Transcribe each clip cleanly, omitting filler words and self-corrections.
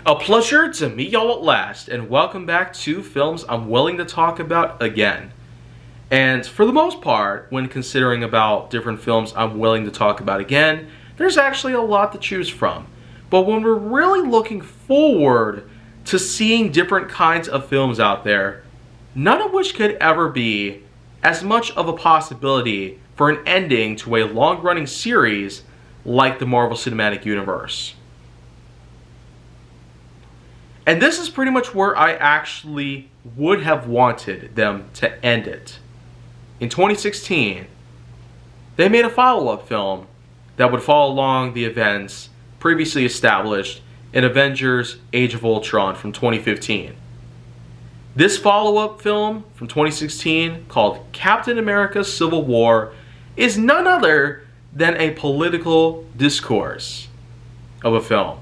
A pleasure to meet y'all at last, and welcome back to Films I'm Willing to Talk About Again. And for the most part, when considering about different films I'm willing to talk about again, there's actually a lot to choose from. But when we're really looking forward to seeing different kinds of films out there, none of which could ever be as much of a possibility for an ending to a long-running series like the Marvel Cinematic Universe. And this is pretty much where I actually would have wanted them to end it. In 2016, they made a follow-up film that would follow along the events previously established in Avengers Age of Ultron from 2015. This follow-up film from 2016, called Captain America Civil War, is none other than a political discourse of a film.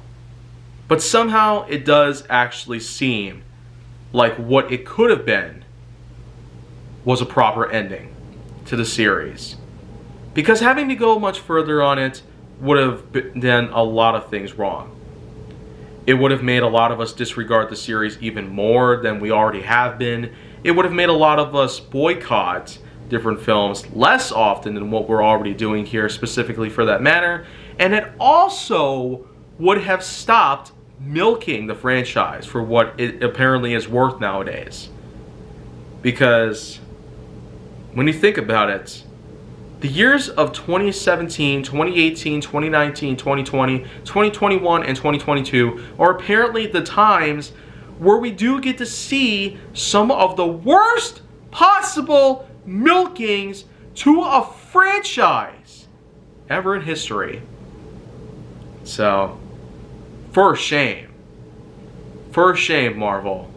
But somehow it does actually seem like what it could have been was a proper ending to the series. Because having to go much further on it would have done a lot of things wrong. It would have made a lot of us disregard the series even more than we already have been. It would have made a lot of us boycott different films less often than what we're already doing here specifically for that matter. And it also would have stopped milking the franchise for what it apparently is worth nowadays. Because when you think about it, the years of 2017, 2018, 2019, 2020, 2021, and 2022 are apparently the times where we do get to see some of the worst possible milkings to a franchise ever in history. So, for shame. For shame, Marvel.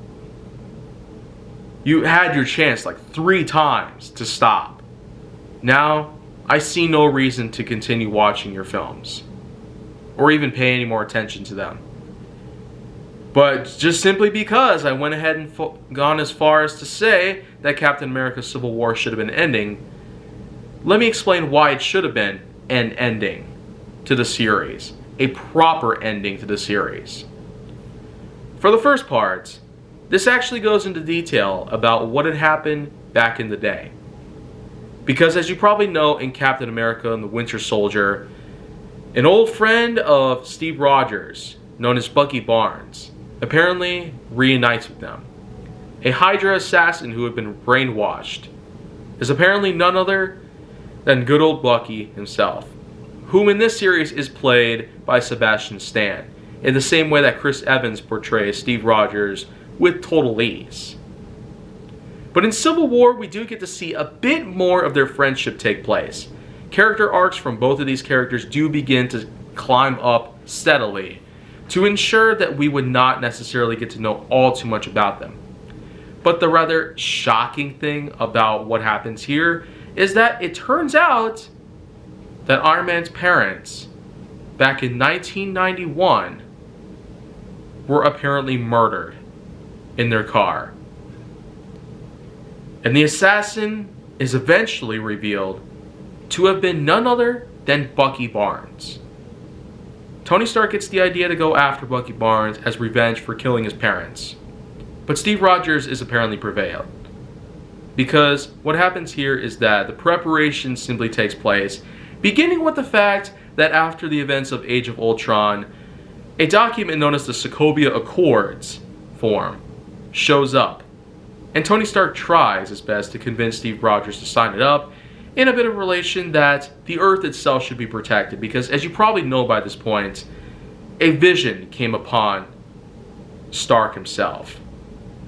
You had your chance like 3 times to stop. Now, I see no reason to continue watching your films. Or even pay any more attention to them. But just simply because I went ahead and gone as far as to say that Captain America Civil War should have been ending, let me explain why it should have been an ending to the series. A proper ending to the series. For the first part, this actually goes into detail about what had happened back in the day. Because as you probably know, in Captain America and the Winter Soldier, an old friend of Steve Rogers, known as Bucky Barnes, apparently reunites with them. A Hydra assassin who had been brainwashed is apparently none other than good old Bucky himself, whom in this series is played by Sebastian Stan, in the same way that Chris Evans portrays Steve Rogers with total ease. But in Civil War, we do get to see a bit more of their friendship take place. Character arcs from both of these characters do begin to climb up steadily to ensure that we would not necessarily get to know all too much about them. But the rather shocking thing about what happens here is that it turns out that Iron Man's parents, back in 1991, were apparently murdered in their car. And the assassin is eventually revealed to have been none other than Bucky Barnes. Tony Stark gets the idea to go after Bucky Barnes as revenge for killing his parents. But Steve Rogers is apparently prevailed. Because what happens here is that the preparation simply takes place, beginning with the fact that after the events of Age of Ultron, a document known as the Sokovia Accords form shows up. And Tony Stark tries his best to convince Steve Rogers to sign it up in a bit of relation that the Earth itself should be protected. Because as you probably know by this point, a vision came upon Stark himself.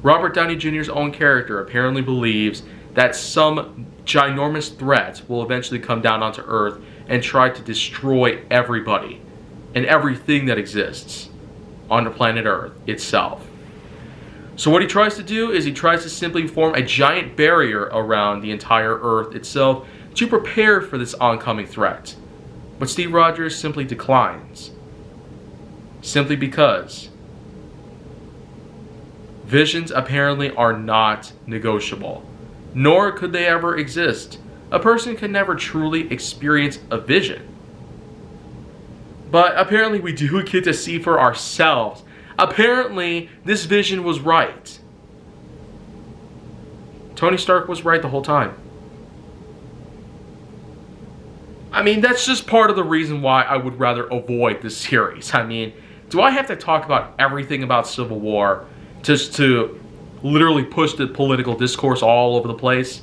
Robert Downey Jr.'s own character apparently believes that some ginormous threat will eventually come down onto Earth and try to destroy everybody and everything that exists on the planet Earth itself. So what he tries to do is he tries to simply form a giant barrier around the entire Earth itself to prepare for this oncoming threat. But Steve Rogers simply declines. Simply because visions apparently are not negotiable, nor could they ever exist. A person can never truly experience a vision. But apparently we do get to see for ourselves Apparently, this vision was right. Tony Stark was right the whole time. I mean, that's just part of the reason why I would rather avoid this series. I mean, do I have to talk about everything about Civil War just to literally push the political discourse all over the place?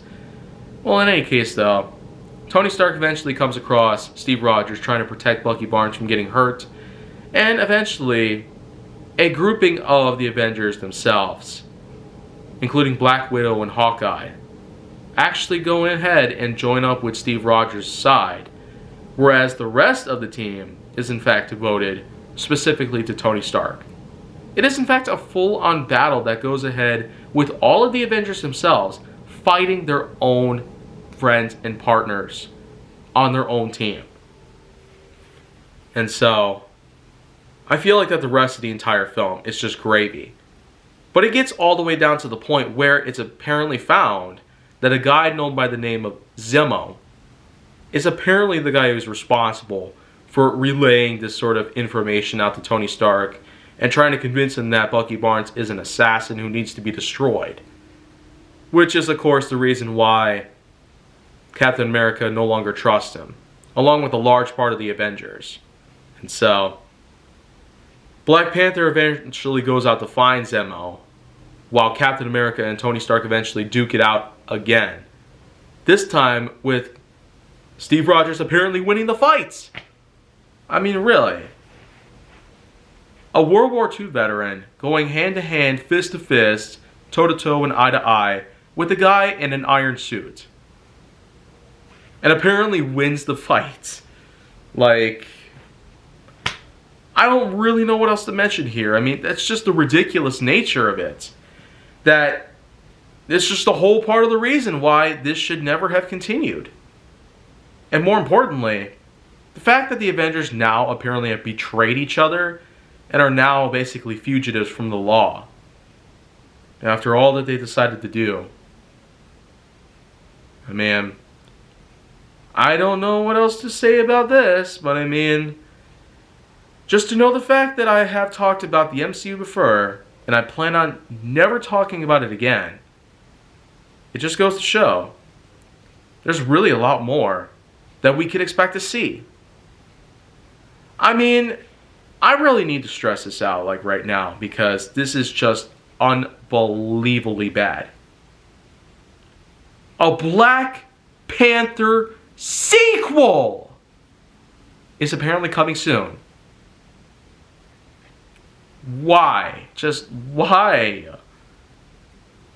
Well, in any case, though, Tony Stark eventually comes across Steve Rogers trying to protect Bucky Barnes from getting hurt, and eventually, a grouping of the Avengers themselves, including Black Widow and Hawkeye, actually go ahead and join up with Steve Rogers' side, whereas the rest of the team is in fact devoted specifically to Tony Stark. It is in fact a full-on battle that goes ahead with all of the Avengers themselves fighting their own friends and partners on their own team. And so, I feel like that the rest of the entire film is just gravy. But it gets all the way down to the point where it's apparently found that a guy known by the name of Zemo is apparently the guy who's responsible for relaying this sort of information out to Tony Stark and trying to convince him that Bucky Barnes is an assassin who needs to be destroyed. Which is, of course, the reason why Captain America no longer trusts him, along with a large part of the Avengers. And so, Black Panther eventually goes out to find Zemo, while Captain America and Tony Stark eventually duke it out again. This time with Steve Rogers apparently winning the fight. I mean, really. A World War II veteran going hand to hand, fist to fist, toe to toe, and eye to eye with a guy in an iron suit. And apparently wins the fight. Like, I don't really know what else to mention here. I mean, that's just the ridiculous nature of it. That it's just the whole part of the reason why this should never have continued. And more importantly, the fact that the Avengers now apparently have betrayed each other and are now basically fugitives from the law. After all that they decided to do. I mean, I don't know what else to say about this, but I mean, just to know the fact that I have talked about the MCU before, and I plan on never talking about it again, it just goes to show there's really a lot more that we could expect to see. I mean, I really need to stress this out like right now because this is just unbelievably bad. A Black Panther sequel is apparently coming soon. Why? Just why?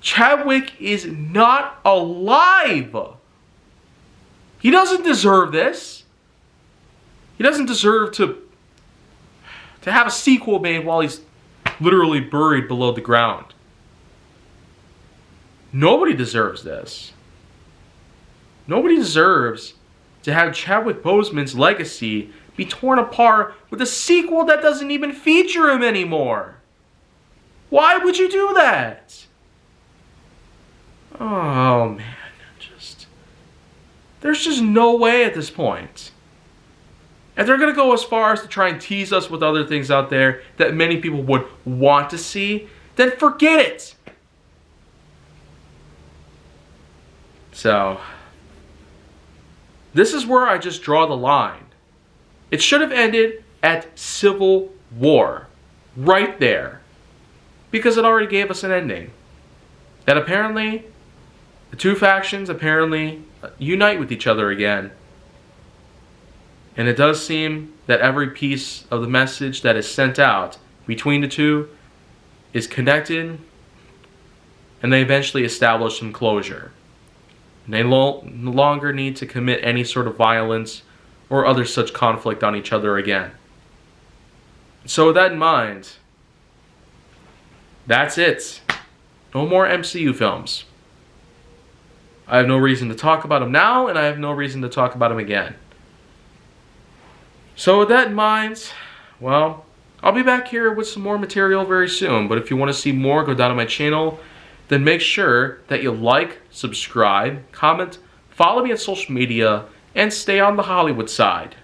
Chadwick is not alive. He doesn't deserve this. He doesn't deserve to have a sequel made while he's literally buried below the ground. Nobody deserves this. Nobody deserves to have Chadwick Boseman's legacy be torn apart with a sequel that doesn't even feature him anymore. Why would you do that? Oh man, there's just no way at this point. And they're going to go as far as to try and tease us with other things out there that many people would want to see, then forget it. So, this is where I just draw the line. It should have ended at Civil War. Right there. Because it already gave us an ending. That apparently, the two factions apparently unite with each other again. And it does seem that every piece of the message that is sent out between the two is connected, and they eventually establish some closure. And they no longer need to commit any sort of violence or other such conflict on each other again. So with that in mind, that's it. No more MCU films. I have no reason to talk about them now, and I have no reason to talk about them again. So with that in mind, well, I'll be back here with some more material very soon. But if you want to see more, go down to my channel. Then make sure that you like, subscribe, comment, follow me on social media, and stay on the Hollywood side.